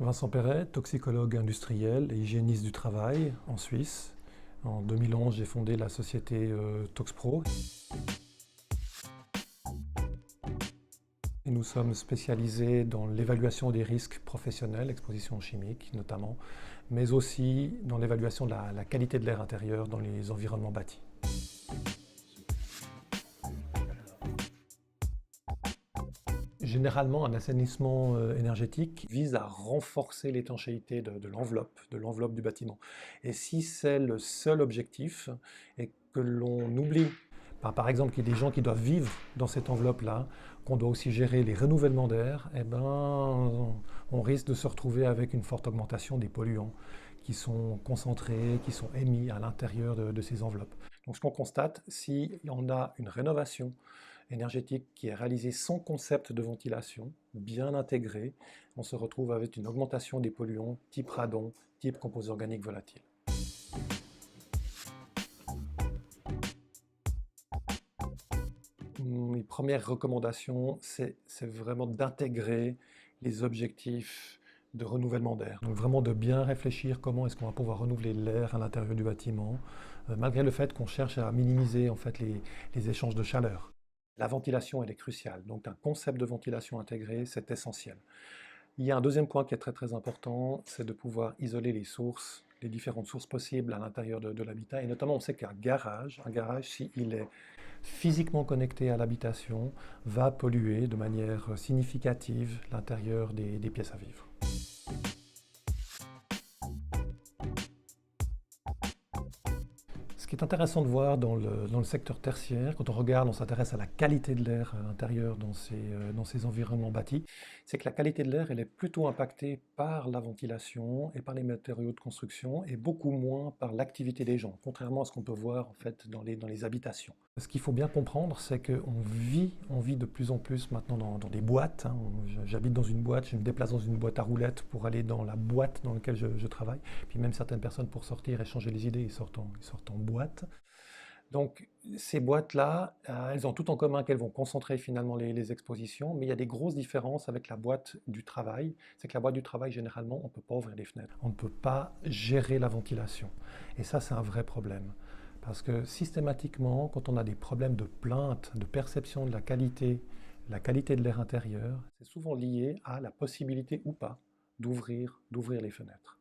Vincent Perret, toxicologue industriel et hygiéniste du travail en Suisse. En 2011, j'ai fondé la société ToxPro. Et nous sommes spécialisés dans l'évaluation des risques professionnels, exposition chimique notamment, mais aussi dans l'évaluation de la qualité de l'air intérieur dans les environnements bâtis. Généralement, un assainissement énergétique vise à renforcer l'étanchéité de l'enveloppe du bâtiment. Et si c'est le seul objectif et que l'on oublie, par exemple qu'il y a des gens qui doivent vivre dans cette enveloppe-là, qu'on doit aussi gérer les renouvellements d'air, eh ben, on risque de se retrouver avec une forte augmentation des polluants qui sont concentrés, qui sont émis à l'intérieur de ces enveloppes. Donc ce qu'on constate, si on a une rénovation énergétique qui est réalisée sans concept de ventilation, bien intégré, on se retrouve avec une augmentation des polluants type radon, type composés organiques volatiles. Mes premières recommandations, c'est vraiment d'intégrer les objectifs de renouvellement d'air. Donc vraiment de bien réfléchir comment est-ce qu'on va pouvoir renouveler l'air à l'intérieur du bâtiment, malgré le fait qu'on cherche à minimiser en fait les échanges de chaleur. La ventilation, elle est cruciale. Donc un concept de ventilation intégré, c'est essentiel. Il y a un deuxième point qui est très très important, c'est de pouvoir isoler les sources, les différentes sources possibles à l'intérieur de l'habitat. Et notamment, on sait qu'un garage, s'il est physiquement connecté à l'habitation, va polluer de manière significative l'intérieur des pièces à vivre. Ce qui est intéressant de voir dans le secteur tertiaire, quand on regarde, on s'intéresse à la qualité de l'air intérieur dans ces environnements bâtis, c'est que la qualité de l'air, elle est plutôt impactée par la ventilation et par les matériaux de construction et beaucoup moins par l'activité des gens, contrairement à ce qu'on peut voir en fait dans les habitations. Ce qu'il faut bien comprendre, c'est on vit de plus en plus maintenant dans des boîtes, hein. J'habite dans une boîte, je me déplace dans une boîte à roulettes pour aller dans la boîte dans laquelle je travaille. Puis même certaines personnes, pour sortir et changer les idées, ils sortent en boîte. Donc ces boîtes-là, elles ont tout en commun qu'elles vont concentrer finalement les expositions, mais il y a des grosses différences avec la boîte du travail. C'est que la boîte du travail, généralement, on ne peut pas ouvrir les fenêtres. On ne peut pas gérer la ventilation. Et ça, c'est un vrai problème. Parce que systématiquement, quand on a des problèmes de plainte, de perception de la qualité de l'air intérieur, c'est souvent lié à la possibilité ou pas d'ouvrir les fenêtres.